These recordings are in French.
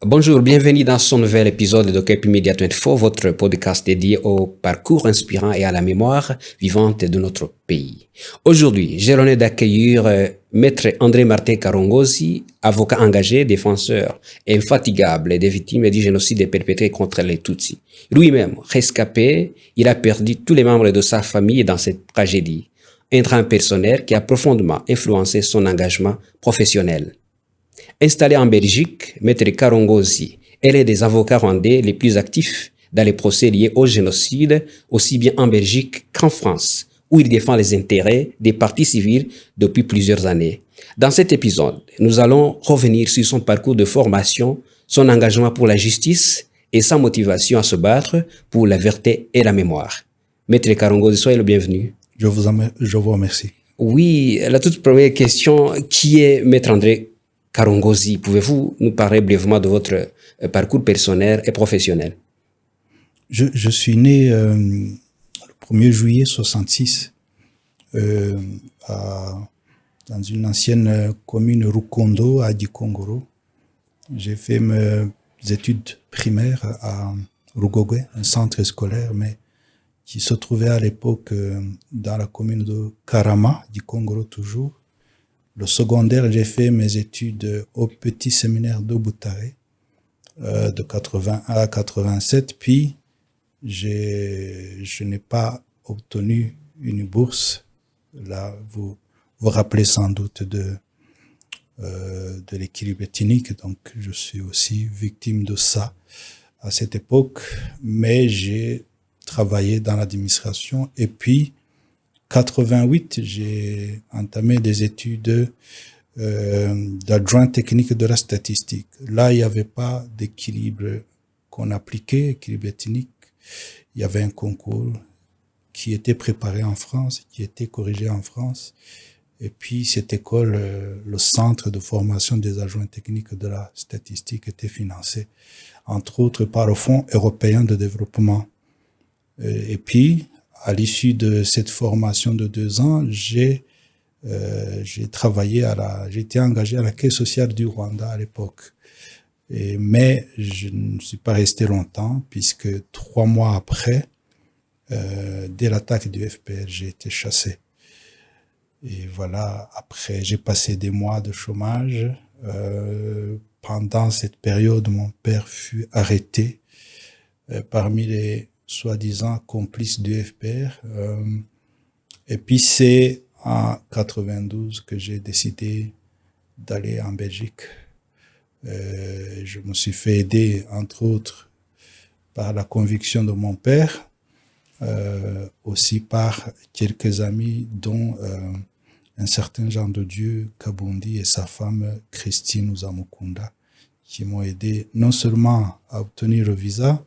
Bonjour, bienvenue dans ce nouvel épisode de Cape Media 24, votre podcast dédié au parcours inspirant et à la mémoire vivante de notre pays. Aujourd'hui, j'ai l'honneur d'accueillir Maître André Martin Karongozi, avocat engagé, défenseur et infatigable des victimes du génocide perpétré contre les Tutsis. Lui-même, rescapé, il a perdu tous les membres de sa famille dans cette tragédie. Un drame personnel qui a profondément influencé son engagement professionnel. Installé en Belgique, Maître Karongozi est l'un des avocats rwandais les plus actifs dans les procès liés au génocide, aussi bien en Belgique qu'en France, où il défend les intérêts des partis civils depuis plusieurs années. Dans cet épisode, nous allons revenir sur son parcours de formation, son engagement pour la justice et sa motivation à se battre pour la vérité et la mémoire. Maître Karongozi, soyez le bienvenu. Je vous remercie. Oui, la toute première question, qui est Maître André Karongozi? Pouvez-vous nous parler brièvement de votre parcours personnel et professionnel? Je suis né le 1er juillet 66 dans une ancienne commune Rukondo à Gikongoro. J'ai fait mes études primaires à Rugogwe, un centre scolaire, mais qui se trouvait à l'époque dans la commune de Karama, Gikongoro toujours. Le secondaire, j'ai fait mes études au petit séminaire de Butare de 81 à 87, puis je n'ai pas obtenu une bourse. Là, vous vous rappelez sans doute de l'équilibre ethnique, donc je suis aussi victime de ça à cette époque, mais j'ai travaillé dans l'administration et puis 88, j'ai entamé des études d'adjoint technique de la statistique. Là, il n'y avait pas d'équilibre qu'on appliquait, équilibre ethnique. Il y avait un concours qui était préparé en France, qui était corrigé en France. Et puis, cette école, le centre de formation des adjoints techniques de la statistique était financé, entre autres, par le Fonds européen de développement. Et puis, à l'issue de cette formation de 2 ans, j'ai été engagé à la Caisse sociale du Rwanda à l'époque. Mais je ne suis pas resté longtemps puisque 3 mois après, dès l'attaque du FPR, j'ai été chassé. Et voilà, après, j'ai passé des mois de chômage. Pendant cette période, mon père fut arrêté parmi les soi-disant complices du FPR. Et puis c'est en 92 que j'ai décidé d'aller en Belgique. Je me suis fait aider, entre autres, par la conviction de mon père, aussi par quelques amis, dont un certain Jean de Dieu Kabundi et sa femme Christine Uzamukunda, qui m'ont aidé non seulement à obtenir le visa,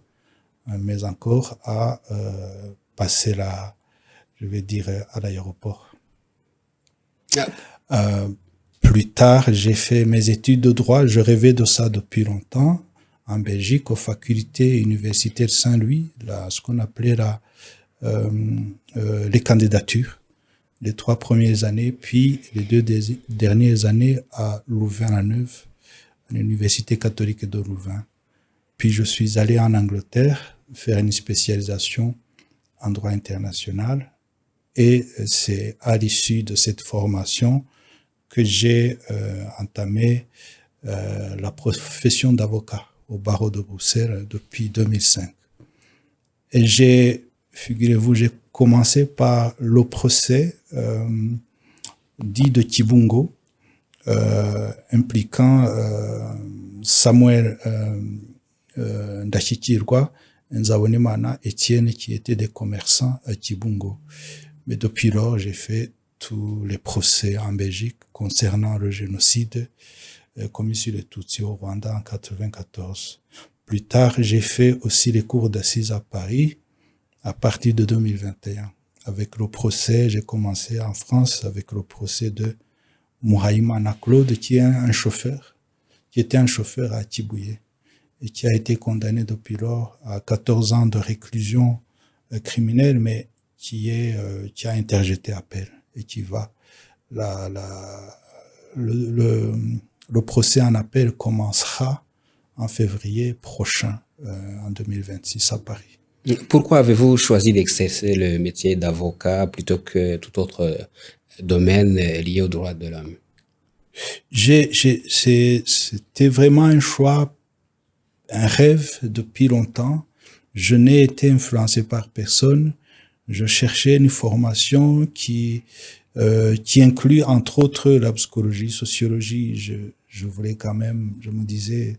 mais encore à passer à l'aéroport. Plus tard, j'ai fait mes études de droit. Je rêvais de ça depuis longtemps. En Belgique, aux facultés universitaires Saint-Louis, ce qu'on appelait les candidatures, les 3 premières années, puis les 2 dernières années à Louvain-la-Neuve, à l'Université catholique de Louvain. Puis je suis allé en Angleterre faire une spécialisation en droit international. Et c'est à l'issue de cette formation que j'ai entamé la profession d'avocat au barreau de Bruxelles depuis 2005. Et figurez-vous, j'ai commencé par le procès dit de Kibungo, impliquant Samuel Ndashikirwa, Nzabonimana, Étienne, qui étaient des commerçants à Kibungo. Mais depuis lors, j'ai fait tous les procès en Belgique concernant le génocide commis sur les Tutsis au Rwanda en 1994. Plus tard, j'ai fait aussi les cours d'assises à Paris à partir de 2021. Avec le procès, j'ai commencé en France avec le procès de Muhaïmana Claude, qui était un chauffeur à Tibouye et qui a été condamné depuis lors à 14 ans de réclusion criminelle, mais qui a interjeté appel et qui va le procès en appel commencera en février prochain, en 2026 à Paris. Pourquoi avez-vous choisi d'exercer le métier d'avocat plutôt que tout autre domaine lié aux droits de l'homme? C'était vraiment un choix, un rêve depuis longtemps. Je n'ai été influencé par personne. Je cherchais une formation qui inclut entre autres la psychologie, sociologie. Je voulais quand même, je me disais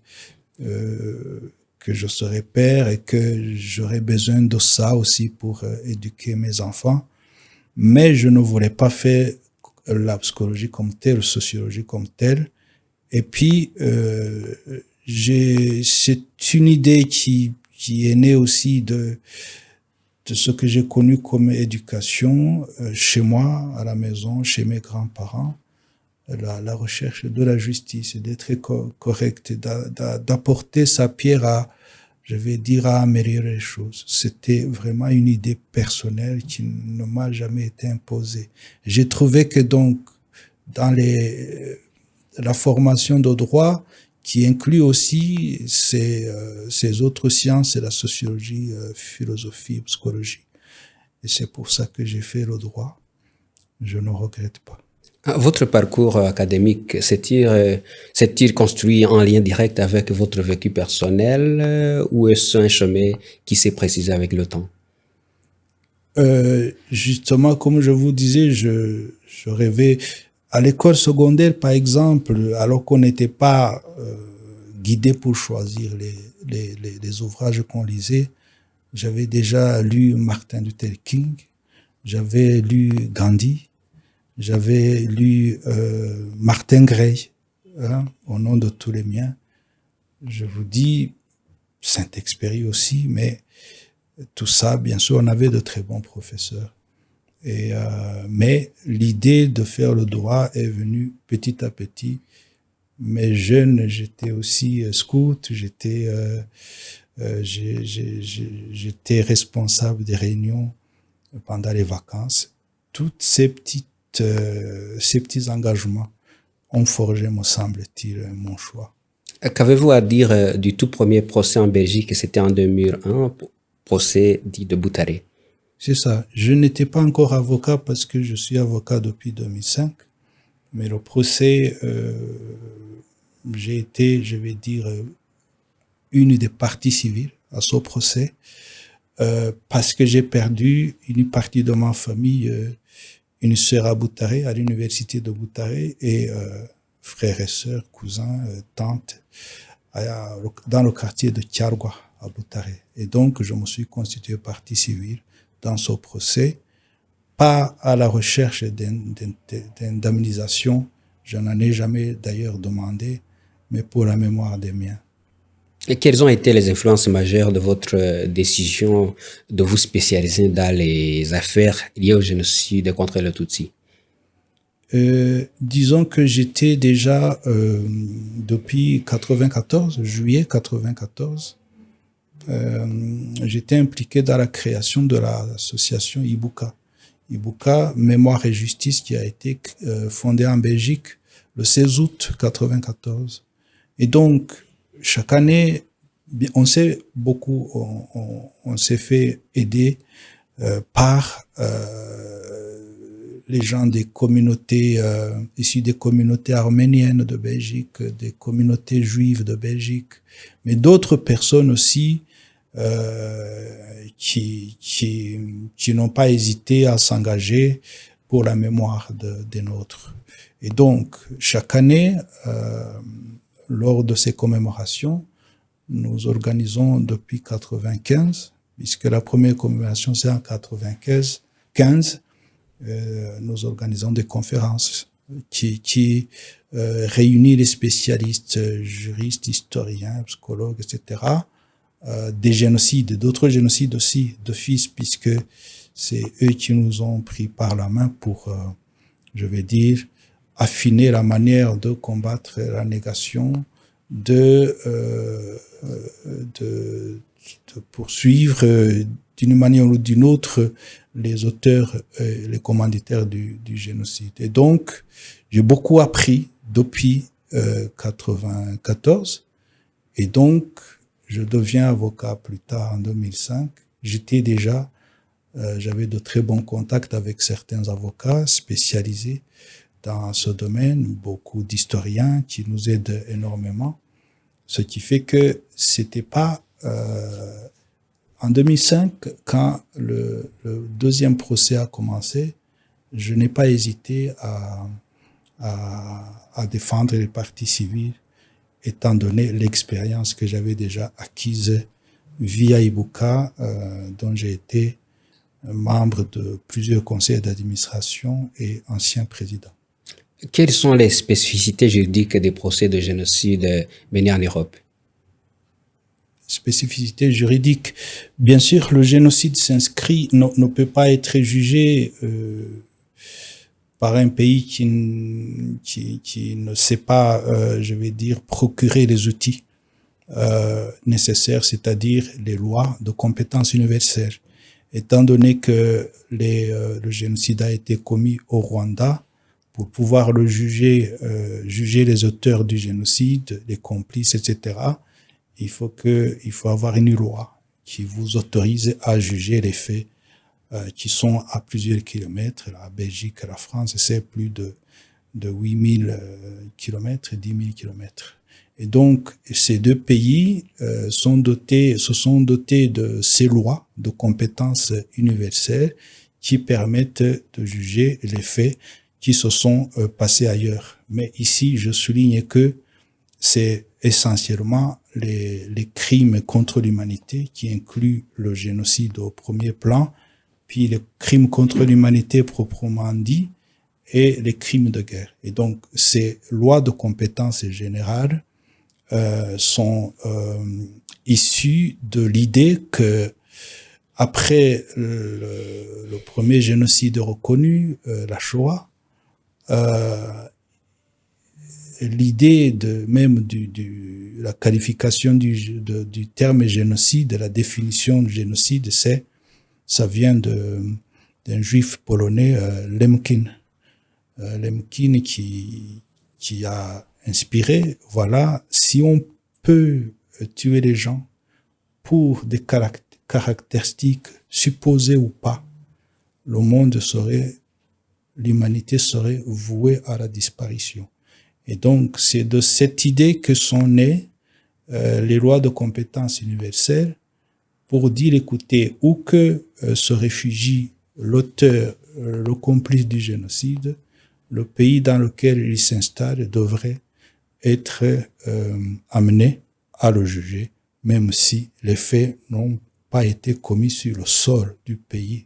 que je serais père et que j'aurais besoin de ça aussi pour éduquer mes enfants. Mais je ne voulais pas faire la psychologie comme telle, sociologie comme telle. Et puis, c'est une idée qui est née aussi de ce que j'ai connu comme éducation chez moi, à la maison, chez mes grands-parents. La recherche de la justice, d'être correct, d'apporter sa pierre à, je vais dire, à améliorer les choses. C'était vraiment une idée personnelle qui ne m'a jamais été imposée. J'ai trouvé que donc, dans la formation de droit, qui inclut aussi ces autres sciences, la sociologie, philosophie, psychologie. Et c'est pour ça que j'ai fait le droit. Je ne regrette pas. Votre parcours académique s'est-il construit en lien direct avec votre vécu personnel ou est-ce un chemin qui s'est précisé avec le temps? Justement, comme je vous disais, je rêvais à l'école secondaire, par exemple, alors qu'on n'était pas guidé pour choisir les ouvrages qu'on lisait. J'avais déjà lu Martin Luther King, j'avais lu Gandhi, j'avais lu Martin Gray, au nom de tous les miens. Je vous dis, Saint-Exupéry aussi, mais tout ça, bien sûr, on avait de très bons professeurs. Mais l'idée de faire le droit est venue petit à petit. Mais jeune, j'étais aussi scout, j'étais responsable des réunions pendant les vacances. Toutes ces petits engagements ont forgé, me semble-t-il, mon choix. Qu'avez-vous à dire du tout premier procès en Belgique? C'était en 2001, procès dit de Boutaré. C'est ça. Je n'étais pas encore avocat parce que je suis avocat depuis 2005. Mais le procès, j'ai été, je vais dire, une des parties civiles à ce procès parce que j'ai perdu une partie de ma famille, une sœur à Boutaré, à l'université de Boutaré, et frères et sœurs, cousins, tantes, dans le quartier de Tiargua, à Boutaré. Et donc, je me suis constitué partie civile dans ce procès, pas à la recherche d'indemnisation, je n'en ai jamais d'ailleurs demandé, mais pour la mémoire des miens. Et quelles ont été les influences majeures de votre décision de vous spécialiser dans les affaires liées au génocide contre le Tutsi? Disons que j'étais déjà depuis 94, juillet 94, j'étais impliqué dans la création de l'association Ibuka. Ibuka, Mémoire et Justice, qui a été fondée en Belgique le 16 août 94. Et donc, chaque année, on s'est beaucoup, on s'est fait aider par les gens des communautés, issus des communautés arméniennes de Belgique, des communautés juives de Belgique, mais d'autres personnes aussi qui n'ont pas hésité à s'engager pour la mémoire des nôtres. Et donc, chaque année, lors de ces commémorations, nous organisons depuis 95, puisque la première commémoration c'est en 95, nous organisons des conférences qui réunissent les spécialistes, juristes, historiens, psychologues, etc., des génocides, d'autres génocides aussi, d'office, puisque c'est eux qui nous ont pris par la main pour, je vais dire, affiner la manière de combattre la négation, de poursuivre d'une manière ou d'une autre les auteurs, les commanditaires du génocide. Et donc, j'ai beaucoup appris depuis 94. Et donc, je deviens avocat plus tard en 2005. J'avais de très bons contacts avec certains avocats spécialisés dans ce domaine, beaucoup d'historiens qui nous aident énormément. Ce qui fait que c'était pas en 2005, quand le deuxième procès a commencé, je n'ai pas hésité à défendre les parties civiles, étant donné l'expérience que j'avais déjà acquise via Ibuka, dont j'ai été membre de plusieurs conseils d'administration et ancien président. Quelles sont les spécificités juridiques des procès de génocide menés en Europe? Spécificité juridique. Bien sûr, le génocide ne peut pas être jugé par un pays qui ne sait pas, je vais dire, procurer les outils nécessaires, c'est-à-dire les lois de compétence universelle. Étant donné que le génocide a été commis au Rwanda, pour pouvoir le juger les auteurs du génocide, les complices, etc., il faut avoir une loi qui vous autorise à juger les faits qui sont à plusieurs kilomètres. La Belgique, la France, c'est plus de 8000 kilomètres, 10 000 kilomètres. Et donc, ces deux pays se sont dotés de ces lois de compétences universelles qui permettent de juger les faits qui se sont passés ailleurs. Mais ici, je souligne que c'est essentiellement les crimes contre l'humanité qui incluent le génocide au premier plan, puis les crimes contre l'humanité proprement dit et les crimes de guerre. Et donc, ces lois de compétences générales sont issues de l'idée que après le premier génocide reconnu, la Shoah, l'idée même la qualification du terme génocide, la définition du génocide, ça vient d'un juif polonais, Lemkin. Lemkin qui a inspiré, voilà, si on peut tuer les gens pour des caractéristiques supposées ou pas, l'humanité serait vouée à la disparition. Et donc, c'est de cette idée que sont nées les lois de compétences universelles pour dire, écoutez, où que se réfugie l'auteur, le complice du génocide, le pays dans lequel il s'installe devrait être amené à le juger, même si les faits n'ont pas été commis sur le sol du pays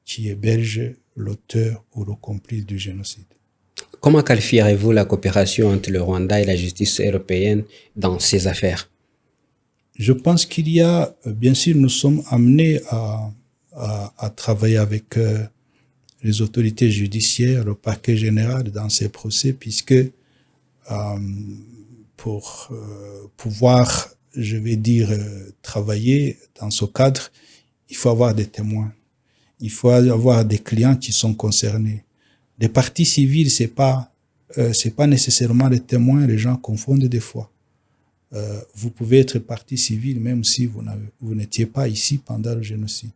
qui héberge l'auteur ou le complice du génocide. Comment qualifierez-vous la coopération entre le Rwanda et la justice européenne dans ces affaires? Je pense qu'il y a, bien sûr, nous sommes amenés à travailler avec les autorités judiciaires, le parquet général dans ces procès, puisque pour pouvoir, je vais dire, travailler dans ce cadre, il faut avoir des témoins, il faut avoir des clients qui sont concernés. Les parties civiles, c'est pas nécessairement les témoins, les gens confondent des fois. Vous pouvez être partie civile même si vous n'étiez pas ici pendant le génocide.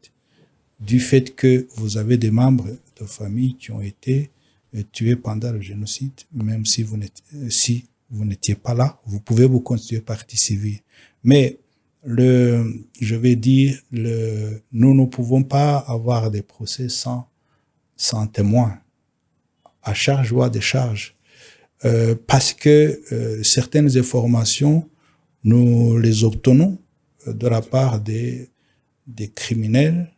Du fait que vous avez des membres de famille qui ont été tués pendant le génocide, même si vous n'étiez pas là, vous pouvez vous constituer partie civile. Mais je vais dire, nous ne pouvons pas avoir des procès sans témoins, à charge ou à décharge, parce que certaines informations, nous les obtenons de la part des criminels,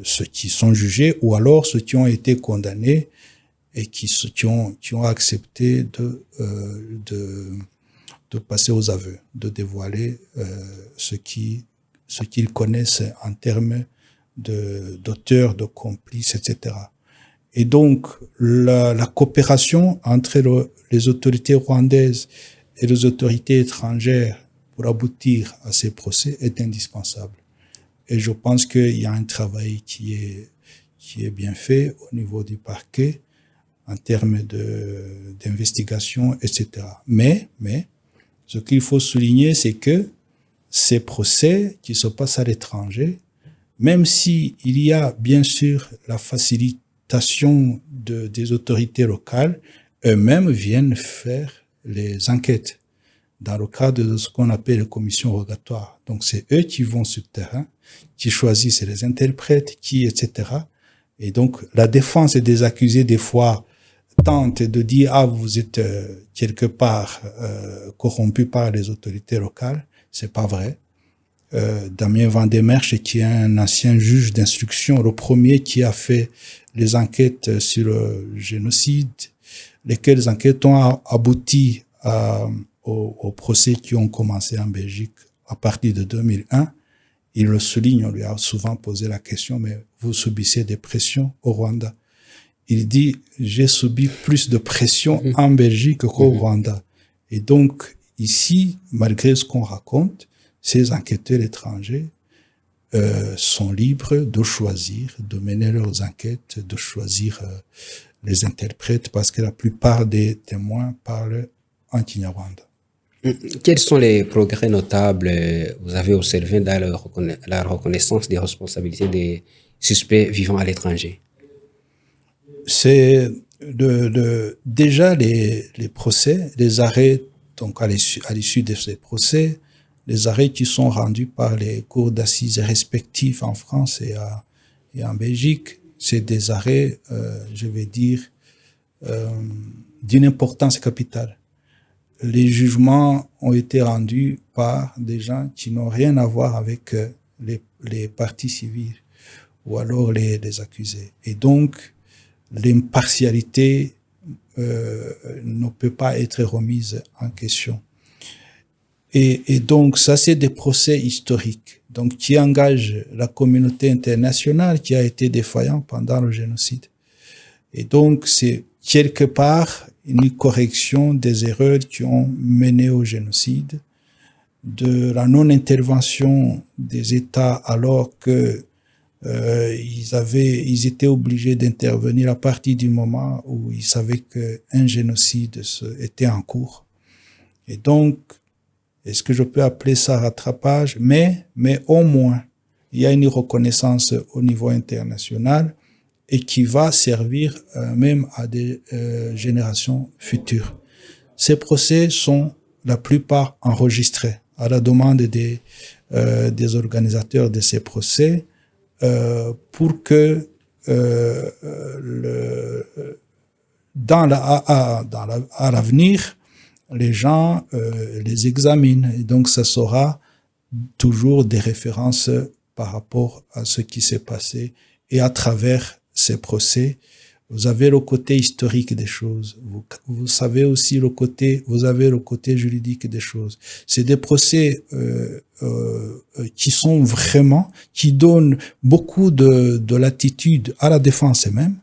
ceux qui sont jugés ou alors ceux qui ont été condamnés et qui ont accepté de passer aux aveux, de dévoiler ce qu'ils connaissent en termes d'auteurs, de complices, etc. Et donc, la coopération entre les autorités rwandaises et les autorités étrangères pour aboutir à ces procès est indispensable. Et je pense qu'il y a un travail qui est bien fait au niveau du parquet en termes d'investigation, etc. Mais Ce qu'il faut souligner, c'est que ces procès qui se passent à l'étranger, même si il y a bien sûr la facilitation des autorités locales, eux-mêmes viennent faire les enquêtes dans le cadre de ce qu'on appelle les commissions rogatoires. Donc c'est eux qui vont sur le terrain, qui choisissent les interprètes, etc. Et donc la défense des accusés des fois tente de dire ah vous êtes quelque part corrompu par les autorités locales. C'est pas vrai. Damien Van der Merch, qui est un ancien juge d'instruction, le premier qui a fait les enquêtes sur le génocide, lesquelles enquêtes ont abouti aux procès qui ont commencé en Belgique à partir de 2001. Il le souligne, on lui a souvent posé la question, mais vous subissez des pressions au Rwanda. Il dit, j'ai subi plus de pression en Belgique qu'au Rwanda. Et donc, ici, malgré ce qu'on raconte, ces enquêteurs étrangers sont libres de choisir, de mener leurs enquêtes, de choisir les interprètes, parce que la plupart des témoins parlent en Kinyarwanda. Quels sont les progrès notables que vous avez observés dans la reconnaissance des responsabilités des suspects vivant à l'étranger? C'est déjà les procès, les arrêts, donc à l'issue de ces procès, les arrêts qui sont rendus par les cours d'assises respectives en France et en Belgique, c'est des arrêts, je vais dire, d'une importance capitale. Les jugements ont été rendus par des gens qui n'ont rien à voir avec les parties civiles ou alors les accusés. Et donc, l'impartialité ne peut pas être remise en question. Et donc, ça, c'est des procès historiques, donc qui engagent la communauté internationale qui a été défaillante pendant le génocide. Et donc, c'est quelque part une correction des erreurs qui ont mené au génocide, de la non-intervention des États alors que ils étaient obligés d'intervenir à partir du moment où ils savaient qu'un génocide était en cours. Et donc, est-ce que je peux appeler ça rattrapage? Mais au moins, il y a une reconnaissance au niveau international et qui va servir même à des générations futures. Ces procès sont la plupart enregistrés à la demande des organisateurs de ces procès pour que à l'avenir, les gens les examinent. Et donc, ça sera toujours des références par rapport à ce qui s'est passé. Et à travers ces procès, vous avez le côté historique des choses. Vous savez aussi vous avez le côté juridique des choses. C'est des procès qui sont vraiment, qui donnent beaucoup de latitude à la défense même,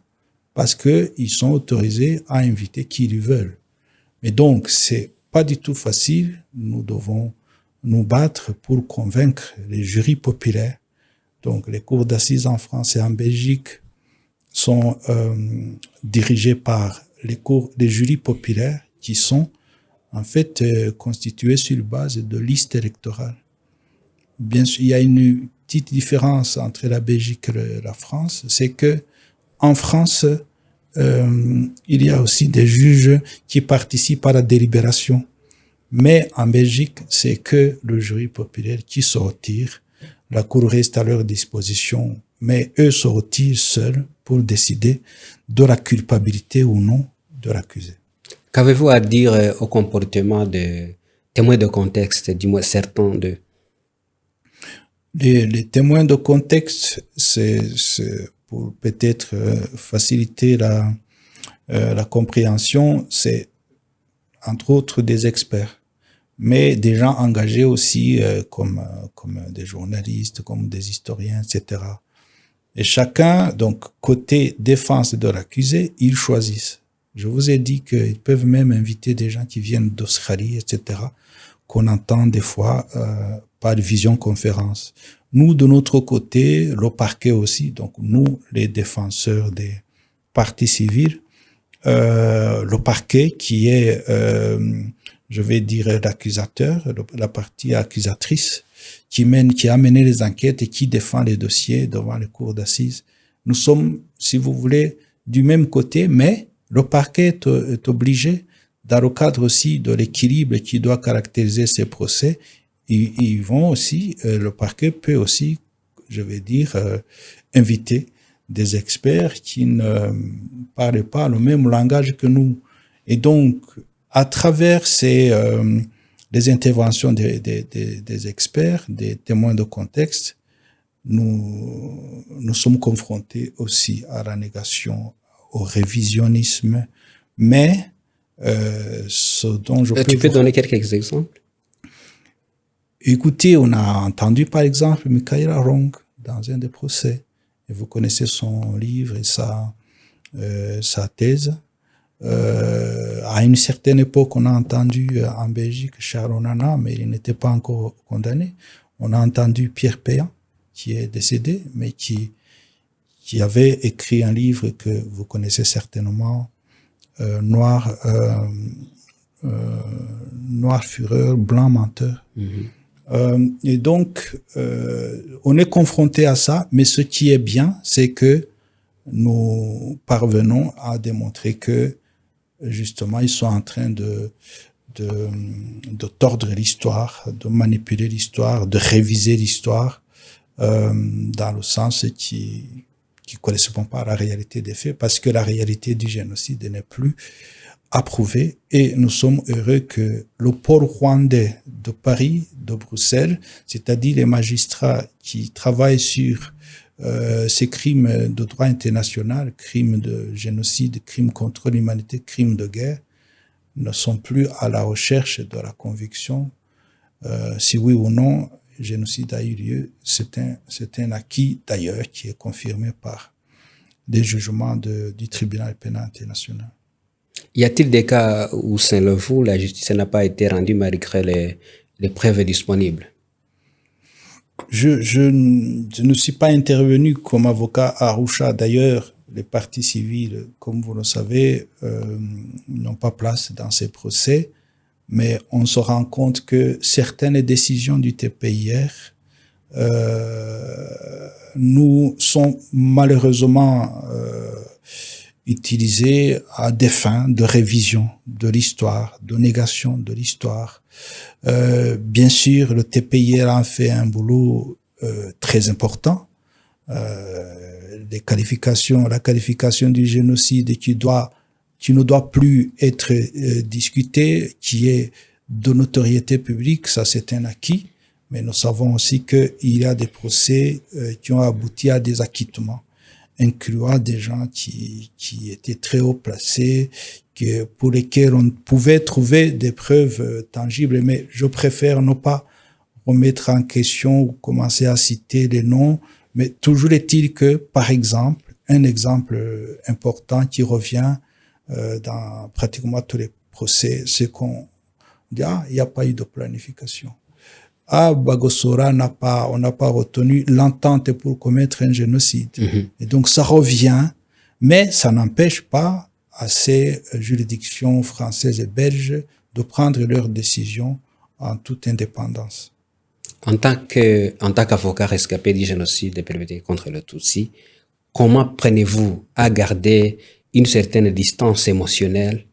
parce que ils sont autorisés à inviter qui ils veulent. Mais donc, c'est pas du tout facile. Nous devons nous battre pour convaincre les jurys populaires. Donc, les cours d'assises en France et en Belgique sont dirigés par les jurys populaires qui sont en fait constitués sur base de listes électorales. Bien sûr, il y a une petite différence entre la Belgique et la France, c'est que en France, il y a aussi des juges qui participent à la délibération. Mais en Belgique, c'est que le jury populaire qui se retire. La Cour reste à leur disposition, mais eux se retirent seuls pour décider de la culpabilité ou non de l'accusé. Qu'avez-vous à dire au comportement des témoins de contexte, du moins certains d'eux? Les témoins de contexte, c'est pour peut-être faciliter la compréhension, c'est entre autres des experts, mais des gens engagés aussi comme des journalistes, comme des historiens, etc. Et chacun, donc côté défense de l'accusé, ils choisissent. Je vous ai dit qu'ils peuvent même inviter des gens qui viennent d'Australie, etc., qu'on entend des fois par visioconférence. Nous, de notre côté, le parquet aussi, donc nous, les défenseurs des parties civiles, le parquet qui est je vais dire, l'accusateur, la partie accusatrice, qui a mené les enquêtes et qui défend les dossiers devant les cours d'assises. Nous sommes, si vous voulez, du même côté, mais le parquet est obligé, dans le cadre aussi de l'équilibre qui doit caractériser ces procès, ils vont aussi, le parquet peut aussi, je vais dire, inviter des experts qui ne parlent pas le même langage que nous. Et donc, à travers les interventions des experts, des témoins de contexte, nous sommes confrontés aussi à la négation, au révisionnisme, mais ce dont je peux... Tu peux donner quelques exemples? Écoutez, on a entendu par exemple Michaela Rong dans un des procès, et vous connaissez son livre et sa thèse. À une certaine époque, on a entendu en Belgique Charles Onana, mais il n'était pas encore condamné. On a entendu Pierre Péan, qui est décédé, mais qui avait écrit un livre que vous connaissez certainement, Noir fureur, blanc menteur. Et donc, on est confronté à ça, mais ce qui est bien, c'est que nous parvenons à démontrer que justement ils sont en train de tordre l'histoire, de manipuler l'histoire, de réviser l'histoire dans le sens qui correspond pas à la réalité des faits, parce que la réalité du génocide n'est plus approuvée. Et nous sommes heureux que le pôle rwandais de Paris, de Bruxelles, c'est-à-dire les magistrats qui travaillent sur ces crimes de droit international, crimes de génocide, crimes contre l'humanité, crimes de guerre, ne sont plus à la recherche de la conviction si oui ou non le génocide a eu lieu. C'est un acquis d'ailleurs qui est confirmé par des jugements du tribunal pénal international. Y a-t-il des cas où, selon vous, la justice n'a pas été rendue malgré les preuves disponibles? Je ne suis pas intervenu comme avocat à Arusha. D'ailleurs, les parties civiles, comme vous le savez, n'ont pas place dans ces procès. Mais on se rend compte que certaines décisions du TPIR nous sont malheureusement utilisées à des fins de révision de l'histoire, de négation de l'histoire. Bien sûr, le TPIR a fait un boulot très important. La qualification du génocide qui ne doit plus être discuté, qui est de notoriété publique, ça c'est un acquis. Mais nous savons aussi qu'il y a des procès qui ont abouti à des acquittements, incluant des gens qui étaient très haut placés, pour lesquels on pouvait trouver des preuves tangibles. Mais je préfère ne pas remettre en question ou commencer à citer les noms. Mais toujours est-il que, par exemple, un exemple important qui revient dans pratiquement tous les procès, c'est qu'on dit il n'y a pas eu de planification. Bagosora on n'a pas retenu l'entente pour commettre un génocide. Et donc ça revient, mais ça n'empêche pas à ces juridictions françaises et belges de prendre leurs décisions en toute indépendance. En tant qu'avocat rescapé du génocide perpétré contre le Tutsi, comment prenez-vous à garder une certaine distance émotionnelle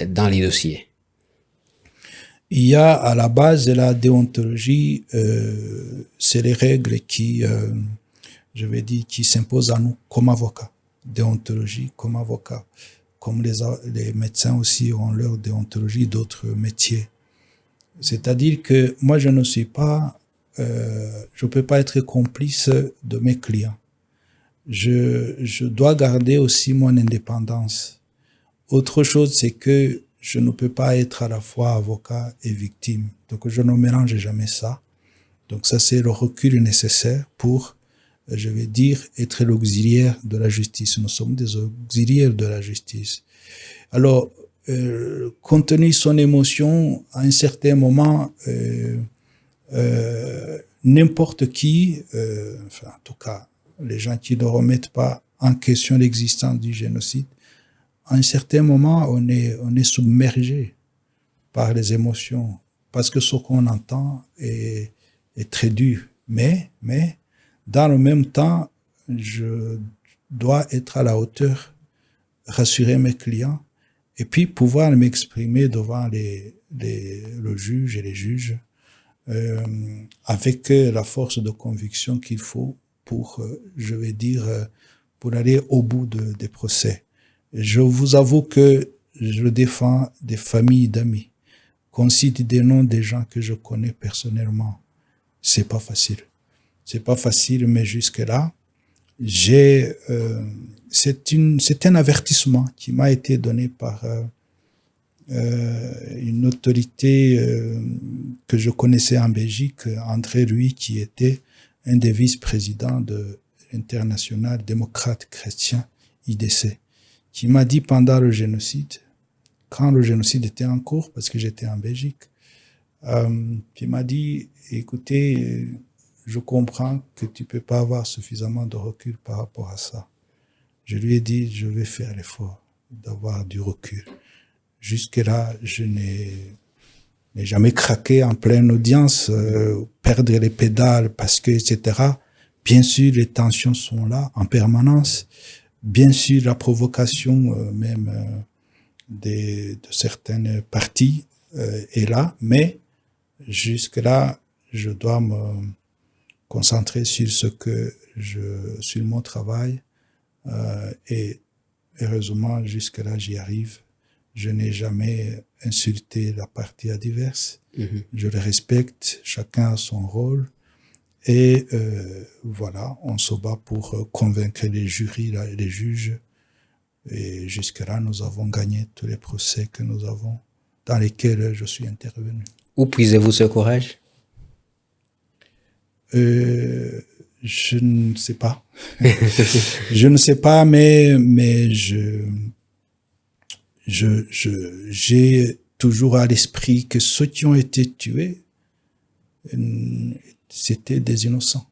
dans les dossiers? Il y a à la base de la déontologie, c'est les règles qui s'imposent à nous comme avocats. Déontologie comme avocat. Comme les médecins aussi ont leur déontologie d'autres métiers. C'est-à-dire que moi, je peux pas être complice de mes clients. Je dois garder aussi mon indépendance. Autre chose, c'est que je ne peux pas être à la fois avocat et victime. Donc, je ne mélange jamais ça. Donc, ça, c'est le recul nécessaire pour, je vais dire, être l'auxiliaire de la justice. Nous sommes des auxiliaires de la justice. Alors, contenir son émotion, à un certain moment, n'importe qui, en tout cas, les gens qui ne remettent pas en question l'existence du génocide, à un certain moment, on est submergé. par les émotions, parce que ce qu'on entend est très dur. Mais, dans le même temps, je dois être à la hauteur, rassurer mes clients, et puis pouvoir m'exprimer devant le juge et les juges avec la force de conviction qu'il faut pour, je vais dire, pour aller au bout des procès. Je vous avoue que je défends des familles d'amis, qu'on cite des noms des gens que je connais personnellement. C'est pas facile. C'est pas facile, mais jusque-là, c'est un avertissement qui m'a été donné par une autorité que je connaissais en Belgique, André Louis, qui était un des vice-présidents de l'International démocrate chrétien, IDC, qui m'a dit pendant le génocide, quand le génocide était en cours, parce que j'étais en Belgique, qui m'a dit, écoutez, je comprends que tu peux pas avoir suffisamment de recul par rapport à ça. Je lui ai dit, je vais faire l'effort d'avoir du recul. Jusque-là, je n'ai jamais craqué en pleine audience, perdre les pédales parce que, etc. Bien sûr, les tensions sont là en permanence. Bien sûr, la provocation même de certaines parties est là, mais jusque-là, je dois me concentrer sur sur mon travail et heureusement, jusque-là, j'y arrive. Je n'ai jamais insulté la partie adverse. Je le respecte, chacun a son rôle. Et voilà, on se bat pour convaincre les jurys et les juges. Et jusque-là, nous avons gagné tous les procès que nous avons, dans lesquels je suis intervenu. Où puisez-vous ce courage? Je ne sais pas. Je ne sais pas, mais j'ai toujours à l'esprit que ceux qui ont été tués, c'était des innocents.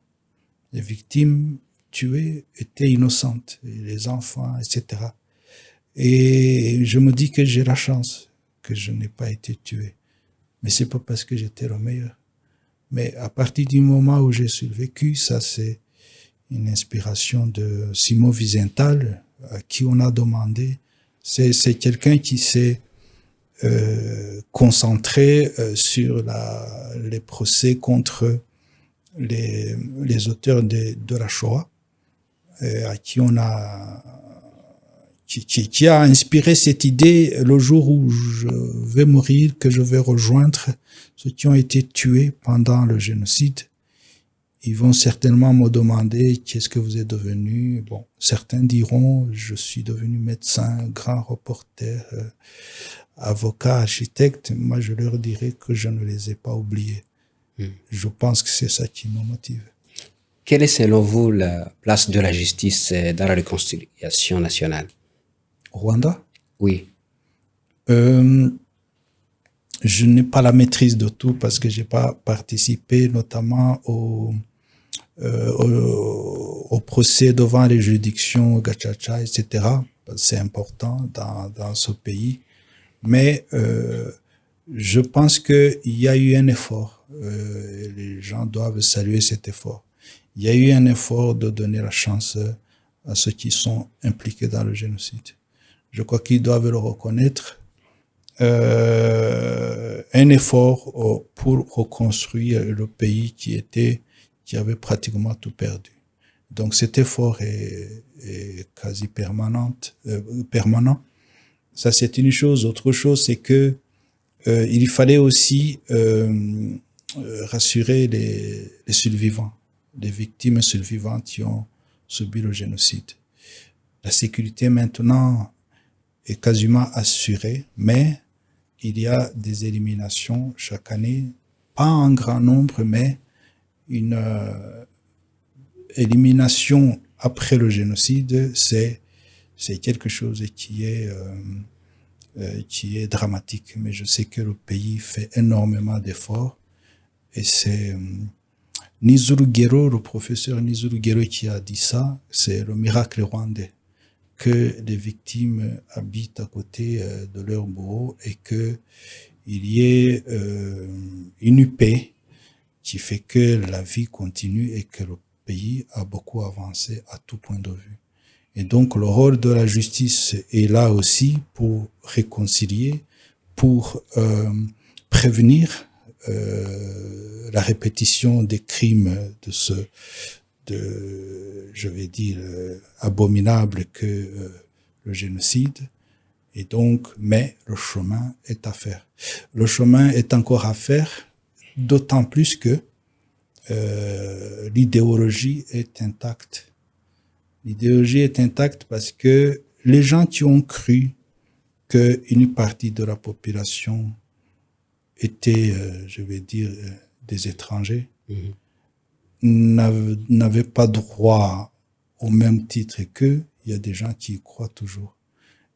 Les victimes tuées étaient innocentes, et les enfants, etc. Et je me dis que j'ai la chance que je n'ai pas été tué. Mais c'est pas parce que j'étais le meilleur. Mais à partir du moment où j'ai survécu, ça c'est une inspiration de Simon Wiesenthal, à qui on a demandé. C'est quelqu'un qui s'est concentré sur les procès contre les auteurs de la Shoah, à qui on a qui a inspiré cette idée le jour où je vais mourir, que je vais rejoindre ceux qui ont été tués pendant le génocide. Ils vont certainement me demander qu'est-ce que vous êtes devenu. Bon, certains diront je suis devenu médecin, grand reporter, avocat, architecte. Moi, je leur dirai que je ne les ai pas oubliés. Je pense que c'est ça qui me motive. Quelle est selon vous la place de la justice dans la réconciliation nationale? Rwanda? Oui. Je n'ai pas la maîtrise de tout parce que j'ai pas participé notamment au procès devant les juridictions Gacaca, etc. C'est important dans ce pays. Mais je pense qu'il y a eu un effort. Les gens doivent saluer cet effort. Il y a eu un effort de donner la chance à ceux qui sont impliqués dans le génocide. Je crois qu'ils doivent le reconnaître. Un effort pour reconstruire le pays qui avait pratiquement tout perdu. Donc cet effort est quasi permanent. Ça c'est une chose. Autre chose, c'est que il fallait aussi rassurer les survivants, les victimes survivantes qui ont subi le génocide. La sécurité maintenant est quasiment assurée, mais il y a des éliminations chaque année, pas en grand nombre, mais une élimination après le génocide, c'est quelque chose qui est dramatique. Mais je sais que le pays fait énormément d'efforts et c'est Nizurugero, le professeur Nizurugero qui a dit ça, c'est le miracle rwandais, que les victimes habitent à côté de leur bourreau et que il y ait une paix qui fait que la vie continue et que le pays a beaucoup avancé à tout point de vue. Et donc, le rôle de la justice est là aussi pour réconcilier, pour prévenir la répétition des crimes je vais dire, abominable que le génocide. Et donc, mais le chemin est à faire. Le chemin est encore à faire, d'autant plus que l'idéologie est intacte. L'idéologie est intacte parce que les gens qui ont cru qu'une partie de la population était, je vais dire, des étrangers, n'avaient pas droit au même titre qu'eux. Il y a des gens qui y croient toujours.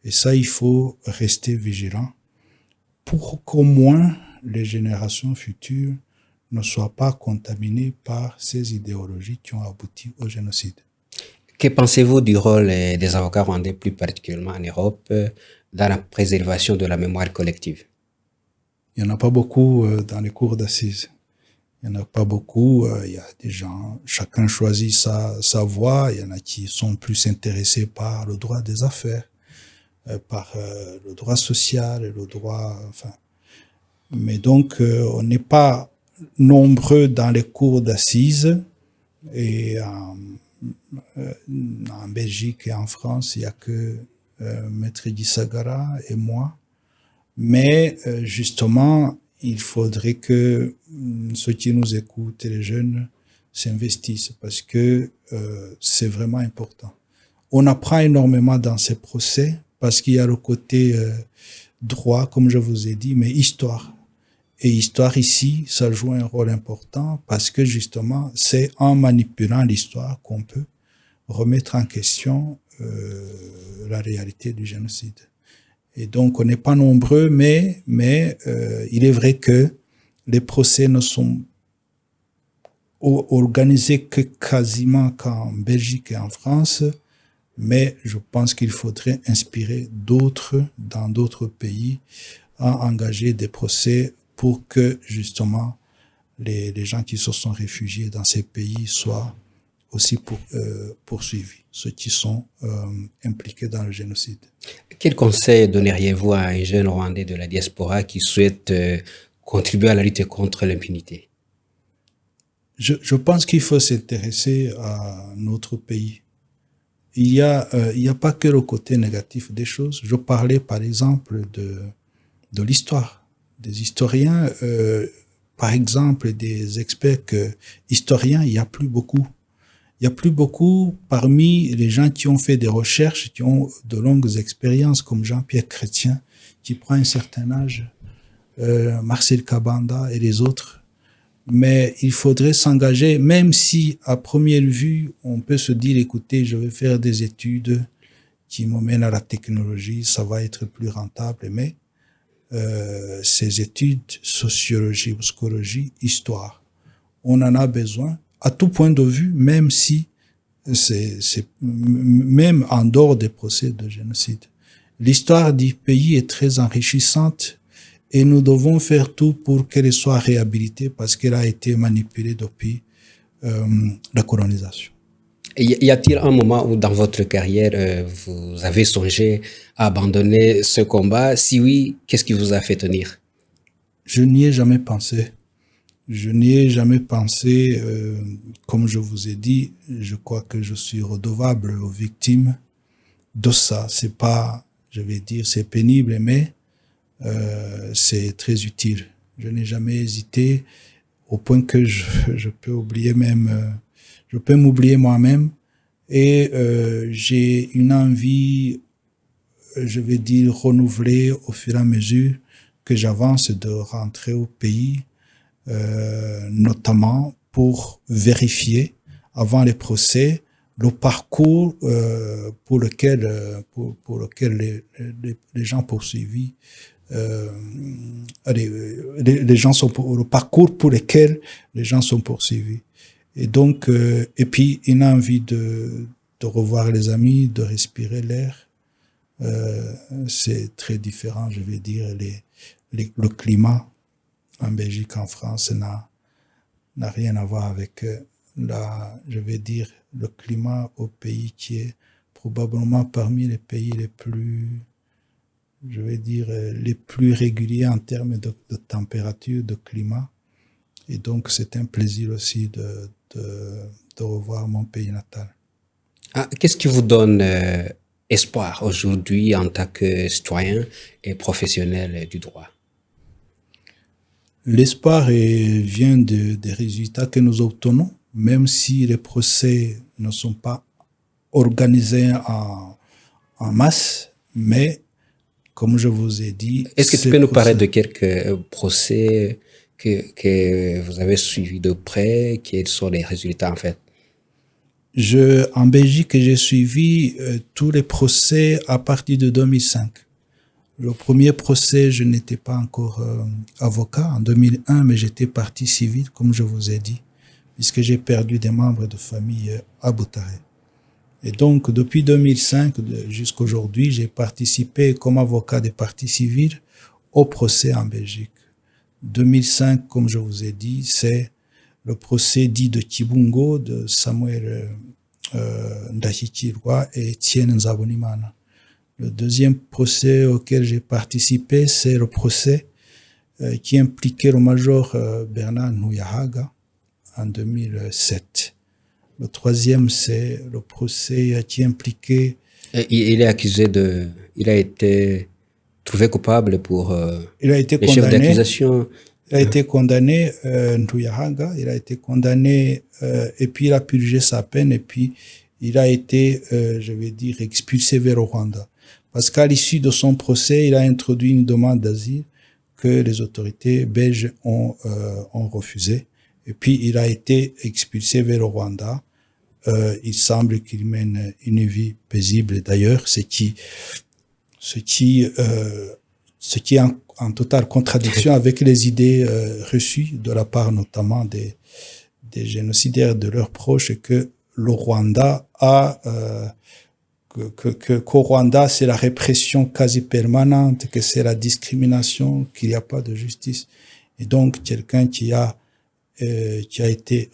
Et ça, il faut rester vigilant pour qu'au moins les générations futures ne soient pas contaminées par ces idéologies qui ont abouti au génocide. Que pensez-vous du rôle des avocats rwandais, plus particulièrement en Europe, dans la préservation de la mémoire collective? Il n'y en a pas beaucoup dans les cours d'assises. Il n'y en a pas beaucoup. Il y a des gens, chacun choisit sa voie. Il y en a qui sont plus intéressés par le droit des affaires, par le droit social et le droit... Enfin. Mais donc, on n'est pas nombreux dans les cours d'assises. Et en Belgique et en France, il n'y a que Maître Gisagara et moi. Mais justement, il faudrait que ceux qui nous écoutent et les jeunes s'investissent parce que c'est vraiment important. On apprend énormément dans ces procès parce qu'il y a le côté droit, comme je vous ai dit, mais histoire. Et histoire ici, ça joue un rôle important parce que justement, c'est en manipulant l'histoire qu'on peut remettre en question la réalité du génocide. Et donc, on n'est pas nombreux, mais il est vrai que les procès ne sont organisés que quasiment qu'en Belgique et en France, mais je pense qu'il faudrait inspirer d'autres, dans d'autres pays, à engager des procès pour que, justement, les gens qui se sont réfugiés dans ces pays soient aussi poursuivis, ceux qui sont impliqués dans le génocide. Quel conseil donneriez-vous à un jeune Rwandais de la diaspora qui souhaite contribuer à la lutte contre l'impunité? Je pense qu'il faut s'intéresser à notre pays. Il y a pas que le côté négatif des choses. Je parlais par exemple de l'histoire, des historiens, par exemple des experts historiens, il y a plus beaucoup. Il y a plus beaucoup parmi les gens qui ont fait des recherches, qui ont de longues expériences, comme Jean-Pierre Chrétien, qui prend un certain âge, Marcel Kabanda et les autres. Mais il faudrait s'engager, même si à première vue, on peut se dire, écoutez, je vais faire des études qui m'emmènent à la technologie, ça va être plus rentable. Mais ces études, sociologie, psychologie, histoire, on en a besoin à tout point de vue, même si même en dehors des procès de génocide. L'histoire du pays est très enrichissante et nous devons faire tout pour qu'elle soit réhabilitée parce qu'elle a été manipulée depuis la colonisation. Y a-t-il un moment où dans votre carrière, vous avez songé à abandonner ce combat? Si oui, qu'est-ce qui vous a fait tenir? Je n'y ai jamais pensé. Je n'y ai jamais pensé. Comme je vous ai dit, je crois que je suis redevable aux victimes de ça. C'est pas, je vais dire, c'est pénible, mais c'est très utile. Je n'ai jamais hésité au point que je peux oublier même, je peux m'oublier moi-même et j'ai une envie, je vais dire, renouvelée au fur et à mesure que j'avance de rentrer au pays, notamment pour vérifier avant les procès le parcours pour lequel les gens poursuivis les gens sont le parcours pour lequel les gens sont poursuivis. Et donc et puis une envie de revoir les amis, de respirer l'air. C'est très différent, je vais dire, le climat en Belgique, en France, n'a rien à voir avec je vais dire, le climat au pays qui est probablement parmi les pays les plus, je vais dire, les plus réguliers en termes de température, de climat. Et donc, c'est un plaisir aussi de revoir mon pays natal. Qu'est-ce qui vous donne espoir aujourd'hui en tant que citoyen et professionnel du droit? L'espoir vient des résultats que nous obtenons, même si les procès ne sont pas organisés en masse, mais comme je vous ai dit... Est-ce que tu peux nous parler de quelques procès que vous avez suivis de près? Quels sont les résultats en fait? En Belgique, j'ai suivi tous les procès à partir de 2005. Le premier procès, je n'étais pas encore avocat en 2001, mais j'étais partie civile, comme je vous ai dit, puisque j'ai perdu des membres de famille à Boutaré. Et donc, depuis 2005 jusqu'à aujourd'hui, j'ai participé comme avocat des parties civiles au procès en Belgique. 2005, comme je vous ai dit, c'est le procès dit de Kibungo, de Samuel Ndahichirwa et Etienne Nzabonimana. Le deuxième procès auquel j'ai participé, c'est le procès qui impliquait le major Bernard Nouyahaga en 2007. Le troisième, c'est le procès qui impliquait... Il est accusé il a été trouvé coupable pour il a été les chefs d'accusation. Il a été condamné, Ntuyahaga, il a été condamné et puis il a purgé sa peine et puis il a été, je vais dire, expulsé vers le Rwanda. Parce qu'à l'issue de son procès, il a introduit une demande d'asile que les autorités belges ont refusé. Et puis il a été expulsé vers le Rwanda. Il semble qu'il mène une vie paisible d'ailleurs, ce qui est en totale contradiction avec les idées reçues de la part notamment des génocidaires de leurs proches, que le Rwanda qu'au Rwanda c'est la répression quasi permanente, que c'est la discrimination, qu'il n'y a pas de justice. Et donc quelqu'un qui a été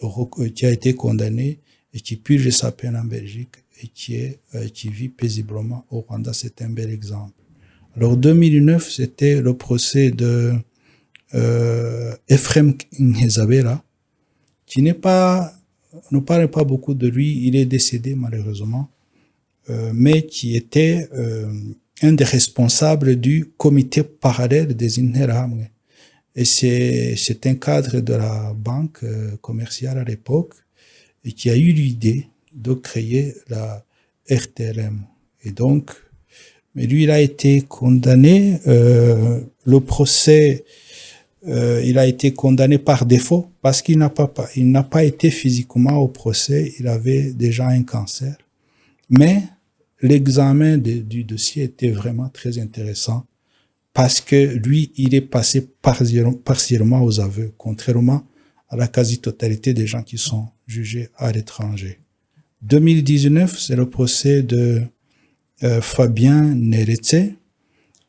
condamné et qui purge sa peine en Belgique et qui vit paisiblement au Rwanda, c'est un bel exemple. Alors 2009, c'était le procès de Ephraim Nhezabera, qui ne parle pas beaucoup de lui, il est décédé malheureusement, mais qui était un des responsables du comité parallèle des Interahamwe. Et c'est un cadre de la banque commerciale à l'époque et qui a eu l'idée de créer la RTLM. Et donc, mais lui, il a été condamné. Le procès, il a été condamné par défaut parce qu'il n'a pas été physiquement au procès. Il avait déjà un cancer. Mais l'examen du dossier était vraiment très intéressant parce que lui, il est passé partiellement aux aveux, contrairement à la quasi-totalité des gens qui sont jugés à l'étranger. 2019, c'est le procès de Fabien Neretse,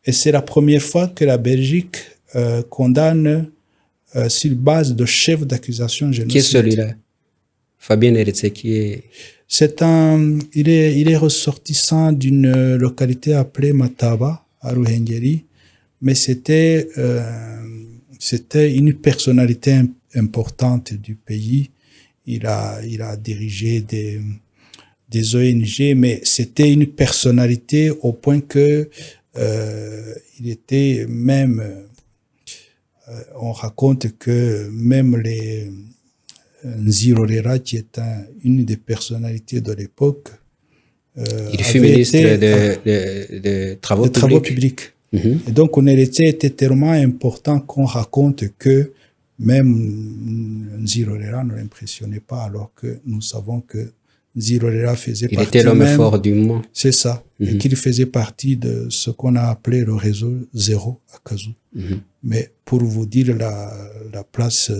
et c'est la première fois que la Belgique condamne sur base de chef d'accusation génocide. Qui est celui-là? Fabien Neretse, qui est... Il est ressortissant d'une localité appelée Mataba, à Ruhengeri, mais c'était une personnalité importante du pays. Il a dirigé des ONG, mais c'était une personnalité au point que il était même, on raconte que même les Nzirorera, qui est une des personnalités de l'époque, il fut ministre de Travaux publics. Et donc, Neretse était tellement important qu'on raconte que même Nzirorera ne l'impressionnait pas, alors que nous savons que Nzirorera faisait partie... Il était l'homme fort du moment. C'est ça. Et qu'il faisait partie de ce qu'on a appelé le réseau zéro à Kazoo. Mais pour vous dire la place,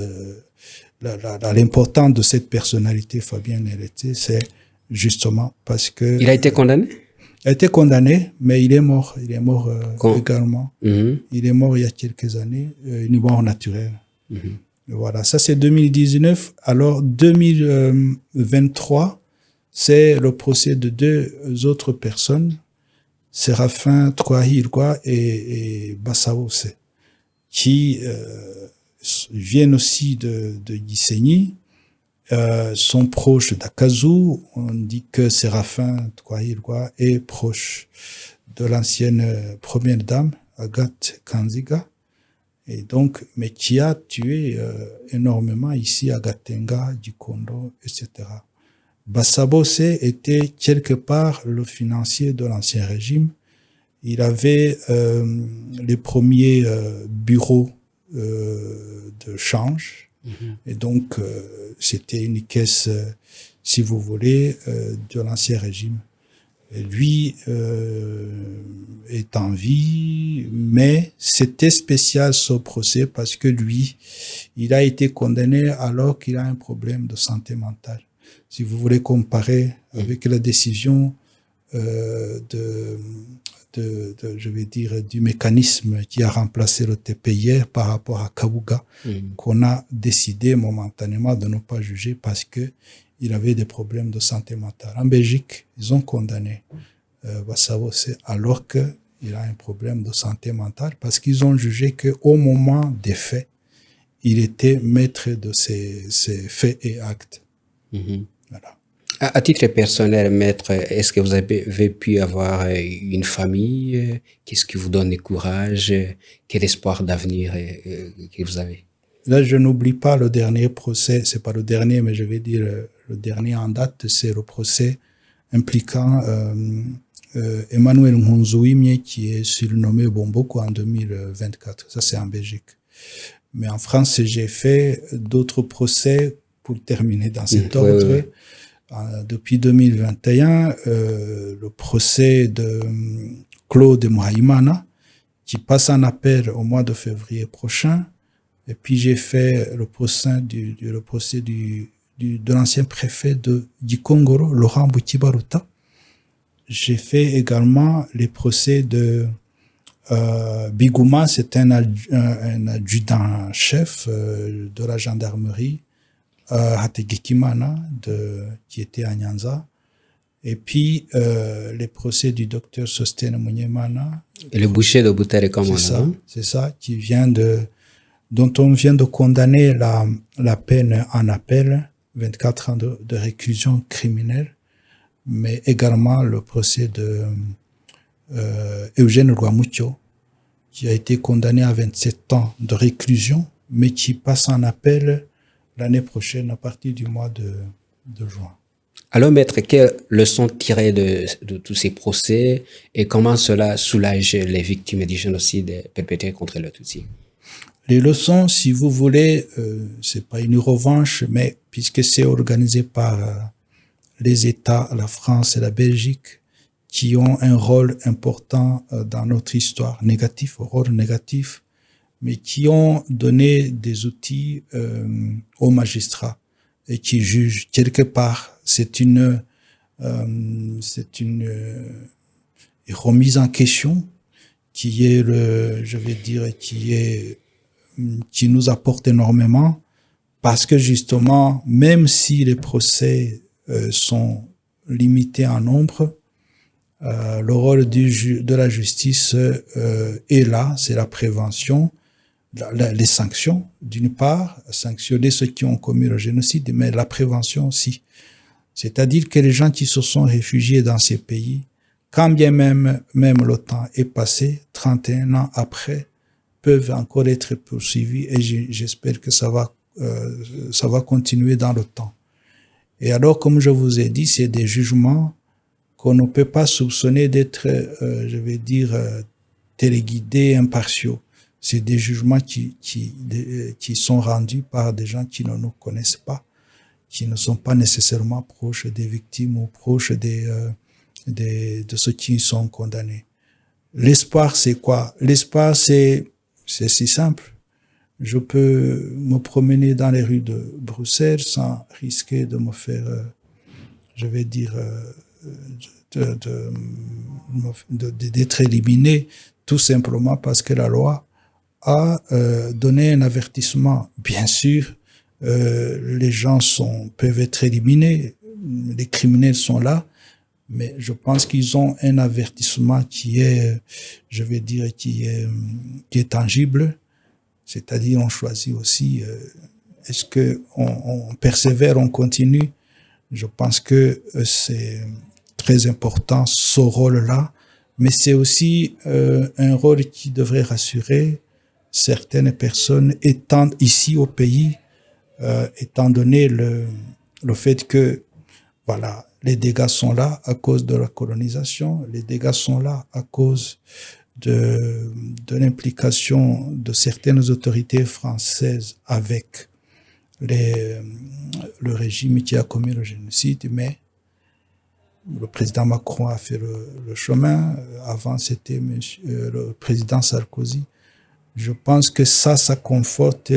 l'importance de cette personnalité, Fabien Neretse, c'est justement parce que... Il a été condamné? Il a été condamné, mais il est mort. Il est mort également. Mhm. Il est mort il y a quelques années, une mort naturelle. Mhm. Voilà, ça c'est 2019. Alors 2023, c'est le procès de deux autres personnes, Séraphin Troahirwa et Bassawose, qui viennent aussi de Gisenyi, sont proches d'Akazu. On dit que Séraphin Troahirwa est proche de l'ancienne première dame, Agathe Kanziga, et donc, mais qui a tué énormément ici à Gatenga, Gikondo, etc. Bassabose était quelque part le financier de l'ancien régime. Il avait les premiers bureaux de change, et donc c'était une caisse, si vous voulez, de l'ancien régime. Et lui est en vie, mais c'était spécial ce procès parce que lui, il a été condamné alors qu'il a un problème de santé mentale. Si vous voulez comparer avec la décision je vais dire, du mécanisme qui a remplacé le TPIR par rapport à Kabuga, qu'on a décidé momentanément de ne pas juger parce que il avait des problèmes de santé mentale. En Belgique, ils ont condamné Bassabose alors qu'il a un problème de santé mentale parce qu'ils ont jugé qu'au moment des faits, il était maître de ses faits et actes. Voilà. À titre personnel, maître, est-ce que vous avez pu avoir une famille? Qu'est-ce qui vous donne le courage? Quel espoir d'avenir que vous avez? Là, je n'oublie pas le dernier procès, c'est pas le dernier, mais je vais dire le dernier en date, c'est le procès impliquant Emmanuel Nkunzuwimye qui est surnommé Bomboko en 2024. Ça, c'est en Belgique. Mais en France, j'ai fait d'autres procès pour terminer dans cet ordre. Oui. Depuis 2021, le procès de Claude Mouhaïmana qui passe en appel au mois de février prochain. Et puis j'ai fait le procès de l'ancien préfet de Gikongoro, Laurent Boukibaruta. J'ai fait également les procès de Bigouma, c'est un adjudant-chef de la gendarmerie, Hategekimana, qui était à Nyanza. Et puis les procès du docteur Sostene Munyemana. Et le boucher de Boutere Kamana. C'est ça, dont on vient de condamner la peine en appel, 24 ans de réclusion criminelle, mais également le procès de Eugène Rwamucho, qui a été condamné à 27 ans de réclusion, mais qui passe en appel l'année prochaine à partir du mois de juin. Alors, maître, quelles leçons tirer de tous ces procès et comment cela soulage les victimes du génocide perpétré contre les Tutsis? Les leçons, si vous voulez, c'est pas une revanche, mais puisque c'est organisé par les États, la France et la Belgique, qui ont un rôle important dans notre histoire, rôle négatif, mais qui ont donné des outils aux magistrats et qui jugent quelque part. C'est une remise en question qui est qui nous apporte énormément parce que justement, même si les procès sont limités en nombre, le rôle de la justice est là, c'est la prévention, les sanctions, d'une part, sanctionner ceux qui ont commis le génocide, mais la prévention aussi. C'est-à-dire que les gens qui se sont réfugiés dans ces pays, quand bien même le temps est passé, 31 ans après, peuvent encore être poursuivis et j'espère que ça va continuer dans le temps. Et alors, comme je vous ai dit, c'est des jugements qu'on ne peut pas soupçonner d'être, téléguidés, impartiaux. C'est des jugements qui sont rendus par des gens qui ne nous connaissent pas, qui ne sont pas nécessairement proches des victimes ou proches de ceux qui sont condamnés. L'espoir, c'est quoi? L'espoir, c'est si simple. Je peux me promener dans les rues de Bruxelles sans risquer de me faire, d'être éliminé tout simplement parce que la loi a donné un avertissement. Bien sûr, les gens peuvent être éliminés, les criminels sont là, mais je pense qu'ils ont un avertissement qui est, je vais dire, qui est tangible. C'est-à-dire, on choisit aussi, est-ce que on persévère, on continue. Je pense que c'est très important ce rôle-là, mais c'est aussi un rôle qui devrait rassurer certaines personnes étant ici au pays, étant donné le fait que voilà, les dégâts sont là à cause de la colonisation, les dégâts sont là à cause de l'implication de certaines autorités françaises avec le régime qui a commis le génocide, mais le président Macron a fait le chemin. Avant, c'était le président Sarkozy. Je pense que ça conforte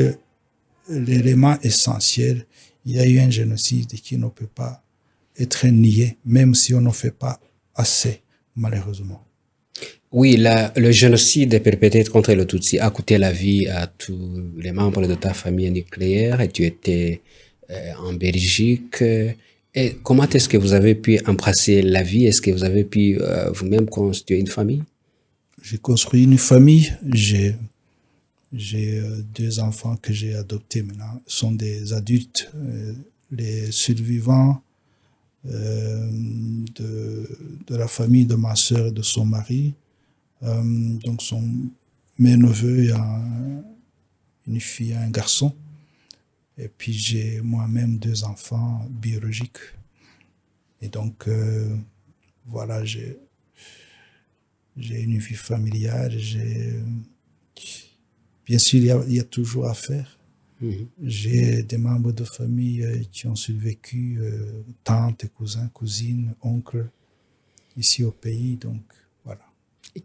l'élément essentiel. Il y a eu un génocide qui ne peut pas être nié, même si on ne fait pas assez, malheureusement. Oui, le génocide perpétré contre le Tutsi a coûté la vie à tous les membres de ta famille nucléaire et tu étais en Belgique. Et comment est-ce que vous avez pu embrasser la vie? Est-ce que vous avez pu vous-même constituer une famille? J'ai construit une famille. J'ai deux enfants que j'ai adoptés maintenant. Ils sont des adultes. Les survivants de la famille de ma sœur et de son mari. Donc, sont mes neveux, il y a une fille et un garçon. Et puis, j'ai moi-même deux enfants biologiques. Et donc, voilà, j'ai une vie familiale. Bien sûr, il y a toujours à faire. J'ai des membres de famille qui ont survécu, tantes, cousins, cousines, oncles, ici au pays. Donc, voilà.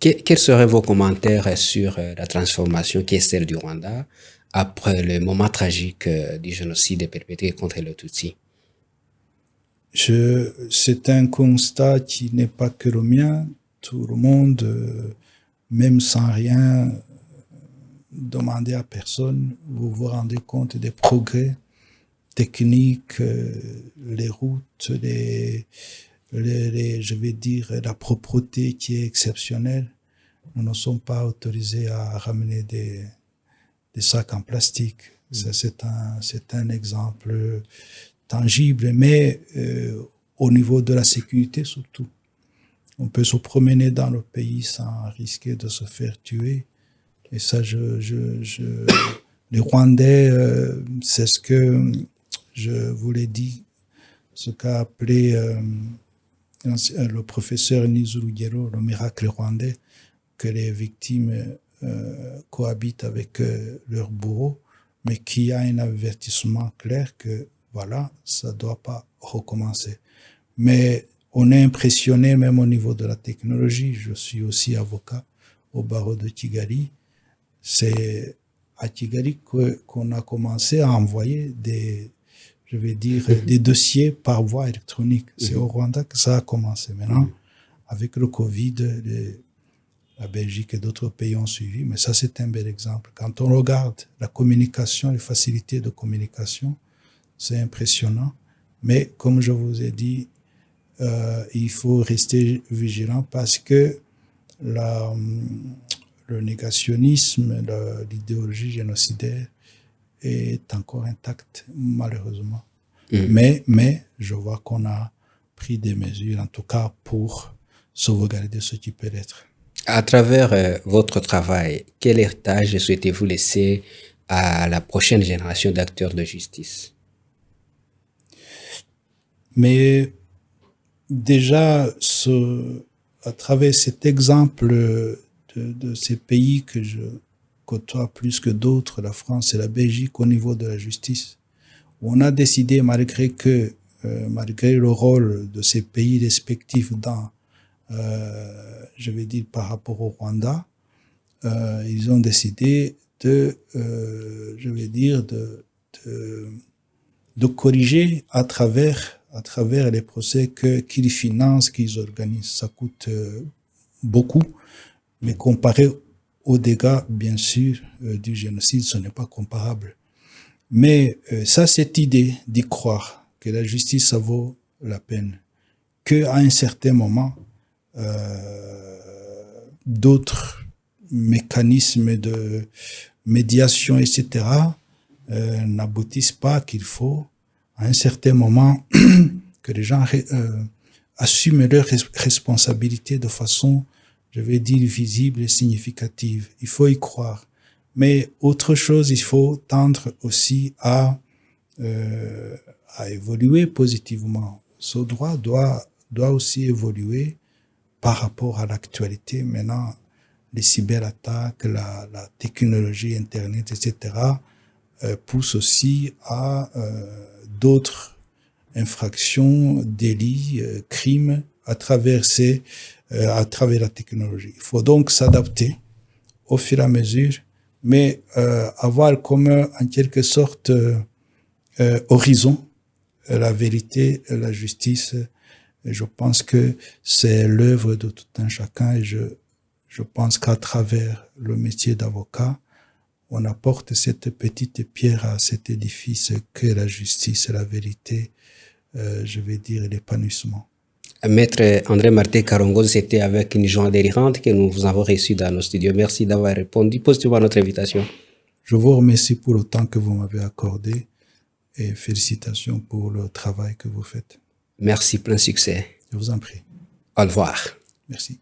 Quels seraient vos commentaires sur la transformation qui est celle du Rwanda après le moment tragique du génocide perpétré contre le Tutsi? C'est un constat qui n'est pas que le mien. Tout le monde, même sans rien demander à personne, vous vous rendez compte des progrès techniques, les routes, je vais dire, la propreté qui est exceptionnelle. Nous ne sommes pas autorisés à ramener des sacs en plastique. Ça, c'est un exemple tangible, mais au niveau de la sécurité surtout. On peut se promener dans le pays sans risquer de se faire tuer. Et ça, les Rwandais, c'est ce que je vous l'ai dit, ce qu'a appelé le professeur Nizurugero, le miracle rwandais, que les victimes cohabitent avec leurs bourreaux, mais qui a un avertissement clair que voilà, ça ne doit pas recommencer. Mais on est impressionné même au niveau de la technologie. Je suis aussi avocat au barreau de Kigali. C'est à Kigali qu'on a commencé à envoyer des dossiers par voie électronique. C'est au Rwanda que ça a commencé. Maintenant, avec le Covid, la Belgique et d'autres pays ont suivi, mais ça, c'est un bel exemple. Quand on regarde la communication, les facilités de communication, c'est impressionnant. Mais comme je vous ai dit, il faut rester vigilant parce que le négationnisme, l'idéologie génocidaire est encore intacte, malheureusement. Mais je vois qu'on a pris des mesures, en tout cas pour sauvegarder ce qui peut l'être. À travers votre travail, quel héritage souhaitez-vous laisser à la prochaine génération d'acteurs de justice? Mais déjà, à travers cet exemple de ces pays que je côtoie plus que d'autres, la France et la Belgique, au niveau de la justice, où on a décidé, malgré le rôle de ces pays respectifs dans, je vais dire par rapport au Rwanda, ils ont décidé de corriger à travers à travers les procès qu'ils financent, qu'ils organisent. Ça coûte beaucoup, mais comparé aux dégâts, bien sûr, du génocide, ce n'est pas comparable. Mais ça, cette idée d'y croire, que la justice, ça vaut la peine, qu'à un certain moment, d'autres mécanismes de médiation, etc., n'aboutissent pas, qu'il faut, à un certain moment, que les gens assument leurs responsabilités de façon, je vais dire, visible et significative. Il faut y croire. Mais autre chose, il faut tendre aussi à évoluer positivement. Ce droit doit aussi évoluer par rapport à l'actualité. Maintenant, les cyberattaques, la technologie, Internet, etc., poussent aussi à d'autres infractions, délits, crimes à travers la technologie. Il faut donc s'adapter au fur et à mesure, mais avoir comme en quelque sorte horizon la vérité, la justice. Je pense que c'est l'œuvre de tout un chacun et je pense qu'à travers le métier d'avocat, on apporte cette petite pierre à cet édifice que la justice, la vérité, je vais dire l'épanouissement. Maître André Martin Karongo, c'était avec une joie délirante que nous vous avons reçu dans nos studios. Merci d'avoir répondu positivement à notre invitation. Je vous remercie pour le temps que vous m'avez accordé et félicitations pour le travail que vous faites. Merci, plein succès. Je vous en prie. Au revoir. Merci.